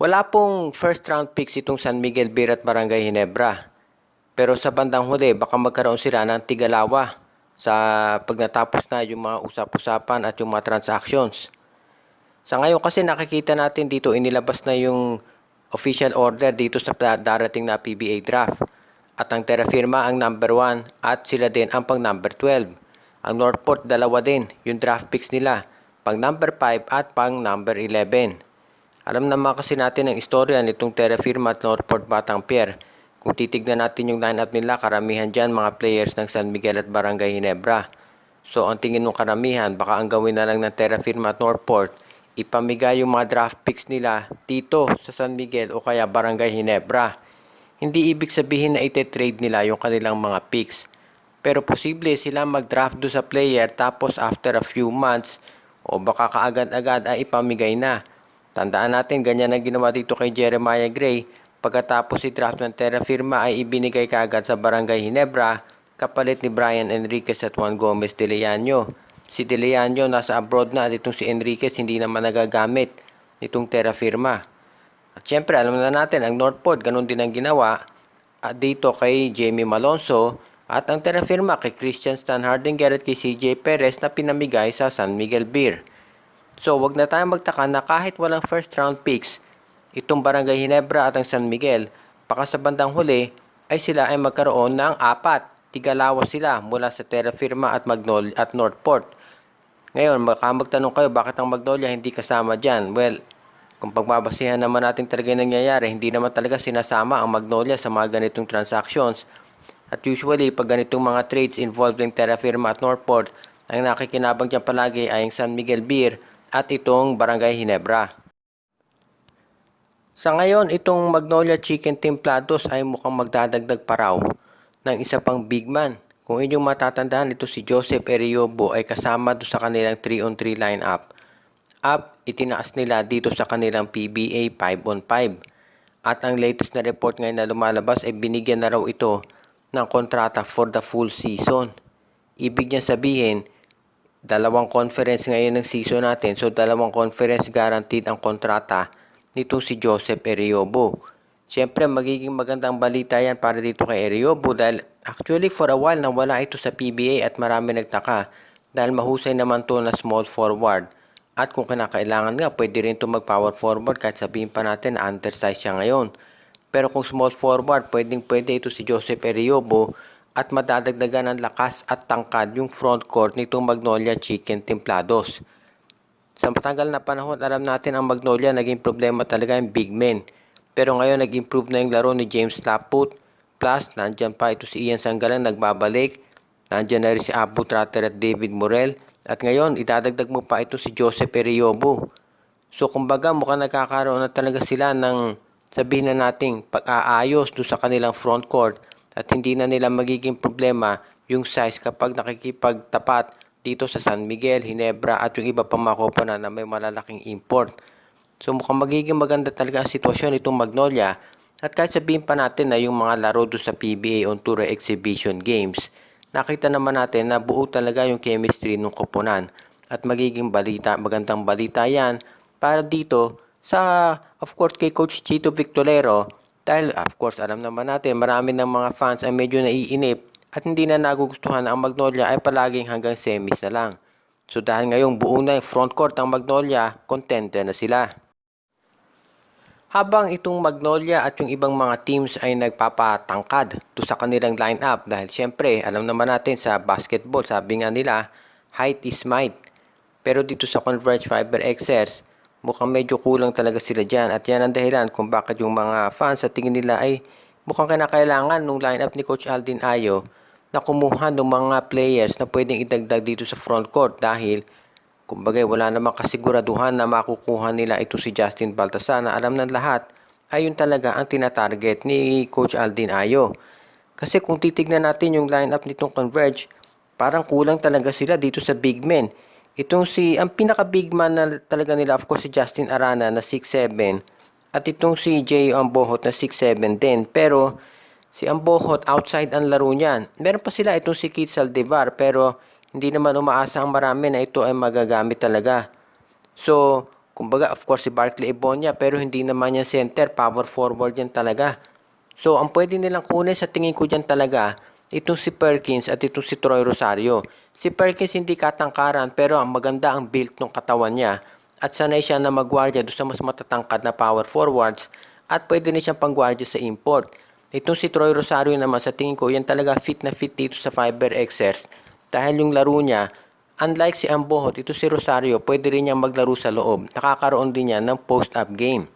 Wala pong first round picks itong San Miguel Beer at Barangay Ginebra. Pero sa bandang huli, baka magkaroon sila ng tigalawa sa pag natapos na yung mga usap-usapan at yung mga transactions. Sa ngayon kasi nakikita natin dito, inilabas na yung official order dito sa darating na PBA draft. At ang terafirma ang number 1 at sila din ang pang number 12. Ang Northport dalawa din yung draft picks nila, pang number 5 at pang number 11. Alam naman kasi natin ang istorya nitong terafirma at Northport Batang Pier. Kung titignan natin yung lineup nila, karamihan dyan mga players ng San Miguel at Barangay Ginebra. So ang tingin ng karamihan, baka ang gawin na lang ng terafirma at Northport, ipamigay yung mga draft picks nila dito sa San Miguel o kaya Barangay Ginebra. Hindi ibig sabihin na ite-trade nila yung kanilang mga picks. Pero posible sila mag-draft do sa player tapos after a few months o baka kaagad-agad ay ipamigay na. Tandaan natin ganyan ang ginawa dito kay Jeremiah Gray. Pagkatapos si draft ng terafirma ay ibinigay kaagad sa Barangay Ginebra kapalit ni Brian Enriquez at Juan Gomez de Leaño. Si de Leaño nasa abroad na at itong si Enriquez hindi naman nagagamit nitong terafirma. At syempre alam na natin ang Northport ganun din ang ginawa dito kay Jamie Malonzo at ang terafirma kay Christian Stan Hardinger at kay CJ Perez na pinamigay sa San Miguel Beer. So wag na tayong magtaka na kahit walang first round picks, itong Barangay Ginebra at ang San Miguel, baka sa bandang huli ay sila ay magkaroon ng apat. Tigalawa sila mula sa terafirma at Magnolia at Northport. Ngayon, baka magtanong kayo bakit ang Magnolia hindi kasama dyan? Well, kung pagbabasihan naman natin talaga nangyayari, hindi naman talaga sinasama ang Magnolia sa mga ganitong transactions. At usually, pag ganitong mga trades involving terafirma at Northport, ang nakikinabang dyan palagi ay ang San Miguel Beer at itong Barangay Ginebra. Sa ngayon, itong Magnolia Chicken Templados ay mukhang magdadagdag pa raw ng isa pang big man. Kung inyong matatandaan, ito si Joseph Eriobo ay kasama do sa kanilang 3-on-3 lineup. Itinaas nila dito sa kanilang PBA 5-on-5. At ang latest na report ngayon na lumalabas ay binigyan na raw ito ng kontrata for the full season. Ibig niya sabihin, dalawang conference ngayon ng season natin. So, dalawang conference guaranteed ang kontrata nitong si Joseph Eriobo. Siyempre, magiging magandang balita yan para dito kay Eriobo dahil actually for a while nawala ito sa PBA at marami nagtaka dahil mahusay naman to na small forward. At kung kinakailangan nga, pwede rin ito mag-power forward kahit sabihin pa natin na undersize siya ngayon. Pero kung small forward, pwede ito si Joseph Eriobo at madadagdagan ng lakas at tangkad yung front court nitong Magnolia Chicken Templados. Sa matagal na panahon, alam natin ang Magnolia naging problema talaga yung big men. Pero ngayon nag-improve na yung laro ni James Laput. Plus, nandyan pa ito si Ian Sanggalang nagbabalik. Nandyan na rin si Abu Tratter at David Morel. At ngayon, idadagdag mo pa ito si Joseph Eriobo. So, kumbaga, mukhang nagkakaroon na talaga sila ng sabihin na nating pag-aayos doon sa kanilang front court at hindi na nila magiging problema yung size kapag nakikipagtapat dito sa San Miguel, Ginebra at yung iba pang mga koponan na may malalaking import. So, mukhang magiging maganda talaga ang sitwasyon itong Magnolia at kahit sabihin pa natin na yung mga laro doon sa PBA on Tour Exhibition Games, nakita naman natin na buo talaga yung chemistry ng koponan at magiging magandang balita yan para dito sa, of course, kay Coach Chito Victorero dahil, of course, alam naman natin marami ng mga fans ay medyo naiinip at hindi na nagugustuhan ang Magnolia ay palaging hanggang semis na lang. So dahil ngayong buo na yung front court ang Magnolia, contender na sila. Habang itong Magnolia at yung ibang mga teams ay nagpapatangkad to sa kanilang lineup dahil syempre alam naman natin sa basketball sabi nga nila height is might. Pero dito sa Converge Fiber XS mukhang medyo kulang talaga sila dyan at yan ang dahilan kung bakit yung mga fans sa tingin nila ay mukhang kinakailangan nung lineup ni Coach Aldin Ayo na kumuha ng mga players na pwedeng idagdag dito sa front court dahil kumbaga wala namang kasiguraduhan na makukuha nila ito si Justin Baltasar na alam ng lahat ay yun talaga ang tinatarget ni Coach Aldin Ayo. Kasi kung titignan natin yung lineup nitong Converge, parang kulang talaga sila dito sa big men. Ang pinaka big man na talaga nila of course si Justin Arana na 6'7 at itong si Jay Ambohot na 6'7 din. Pero si Ambohot outside ang laro niyan. Meron pa sila itong si Keith Saldivar pero hindi naman umaasa ang marami na ito ay magagamit talaga. So, Kumbaga, of course, si Barkley Ibonia, pero hindi naman yan center, power forward yan talaga. So, ang pwede nilang kunin sa tingin ko dyan talaga, itong si Perkins at itong si Troy Rosario. Si Perkins hindi katangkaran, pero ang maganda ang build ng katawan niya. At sanay siya na magwardya doon sa mas matatangkad na power forwards at pwede rin siyang pangwardya sa import. Itong si Troy Rosario naman sa tingin ko, yan talaga fit na fit dito sa Fiber Xers. Dahil yung laro niya, unlike si Ambohot, ito si Rosario, pwede rin niyang maglaro sa loob. Nakakaroon din niya ng post-up game.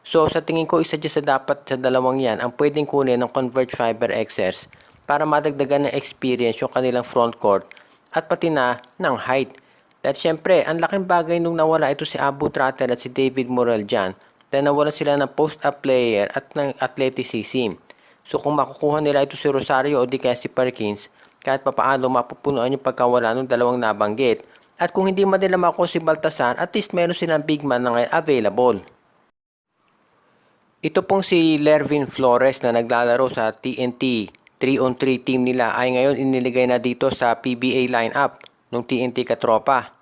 So sa tingin ko, isa dyan sa dapat sa dalawang yan ang pwedeng kunin ng Converge Fiber Xers para madagdagan ng experience yung kanilang front court at pati na ng height. At syempre, ang laking bagay nung nawala ito si Abu Tratter at si David Morrell dyan dahil nawalan sila ng post-up player at ng athleticism. So kung makukuha nila ito si Rosario o di kaya si Perkins, kahit papaano mapupunuan yung pagkawala ng dalawang nabanggit. At kung hindi man nila makuha si Baltasar, at least meron silang big man na ngayon available. Ito pong si Lervin Flores na naglalaro sa TNT 3-on-3 team nila ay ngayon iniligay na dito sa PBA lineup ng TNT Katropa.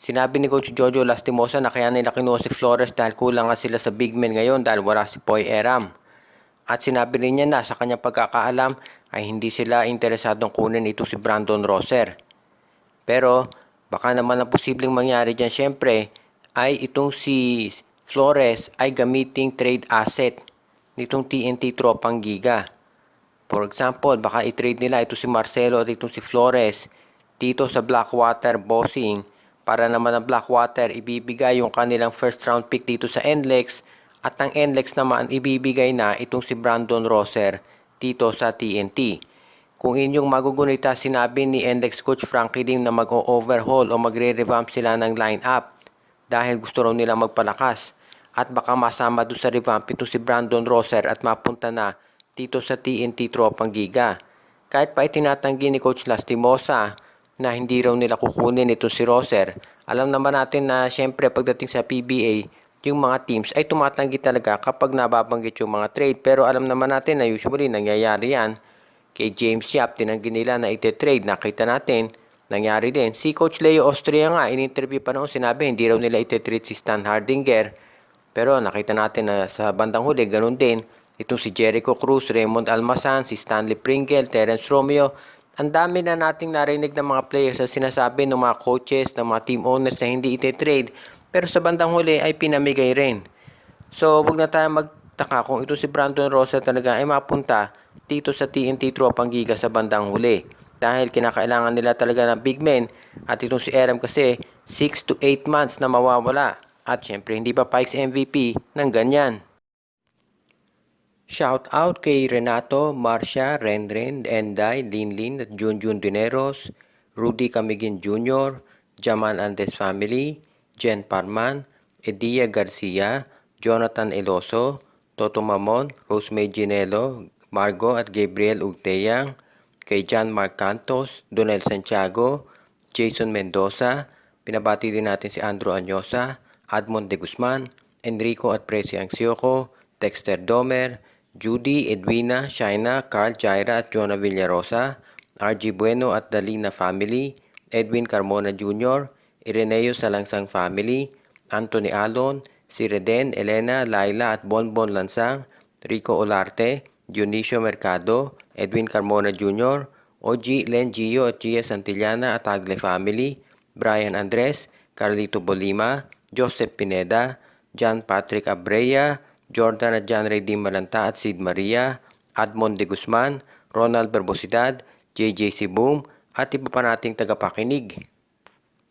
Sinabi ni Coach Jojo Lastimosa na kaya nila kinuha si Flores dahil kulang nga sila sa big men ngayon dahil wala si Poy Eram. At sinabi rin niya na sa kanyang pagkakaalam ay hindi sila interesadong kunin ito si Brandon Roser. Pero baka naman ang posibleng mangyari dyan syempre ay itong si Flores ay gamiting trade asset nitong TNT Tropang Giga. For example, baka i-trade nila ito si Marcelo at itong si Flores dito sa Blackwater Bossing para naman ang Blackwater ibibigay yung kanilang first round pick dito sa NLEX at ang NLEX naman ibibigay na itong si Brandon Roser dito sa TNT. Kung inyong magugunita, sinabi ni NLEX Coach Frankie Lim na mag-overhaul o magre-revamp sila ng lineup dahil gusto raw nila magpalakas. At baka masama doon sa revamp ito si Brandon Roser at mapunta na dito sa TNT Tropang Giga. Kahit pa itinatanggi ni Coach Lastimosa na hindi raw nila kukunin ito si Roser, alam naman natin na syempre pagdating sa PBA, yung mga teams ay tumatanggi talaga kapag nababanggit yung mga trade. Pero alam naman natin na usually nangyayari yan. Kay James Yap, tinanggi nila na ite-trade. Nakita natin, nangyari din. Si Coach Leo Austria nga, in-interview pa noon, sinabi hindi raw nila ite-trade si Stan Hardinger. Pero nakita natin na sa bandang huli, ganun din. Itong si Jericho Cruz, Raymond Almasan, si Stanley Pringle, Terence Romeo. Ang dami na nating narinig ng mga players na sinasabi ng mga coaches, ng mga team owners na hindi ite-trade. Pero sa bandang huli ay pinamigay rin. So, wag na tayo magtaka kung ito si Brandon Rosa talaga ay mapunta dito sa TNT Tropang Giga sa bandang huli. Dahil kinakailangan nila talaga ng big men. At itong si Eram kasi 6 to 8 months na mawawala. At syempre hindi pa Pikes MVP ng ganyan. Shout out kay Renato, Marcia, Renren, Enday, Linlin at Junjun Dineros, Rudy Camigin Jr., Jamal Andes Family, Jen Parman, Edia Garcia, Jonathan Eloso, Toto Mamon, Rosemary Ginelo, Margo at Gabriel Ugteyang, kay John Mark Cantos, Donel Santiago, Jason Mendoza, pinabati din natin si Andrew Anyosa, Admond de Guzman, Enrico at Presi Angsioco, Dexter Domer, Judy, Edwina, Shaina, Carl Jaira at Jonah Villarosa, RG Bueno at Dalina Family, Edwin Carmona Jr., Ireneo Salangsang Family, Anthony Alon, si Reden, Elena, Laila at Bonbon Lansang, Rico Olarte, Dionisio Mercado, Edwin Carmona Jr., OG, Len Gio at Gia Santillana at Tagle Family, Brian Andres, Carlito Bolima, Joseph Pineda, John Patrick Abreya, Jordan at John Ray D. Malanta at Sid Maria, Admond de Guzman, Ronald Berbosidad, JJC Boom at iba pa nating tagapakinig.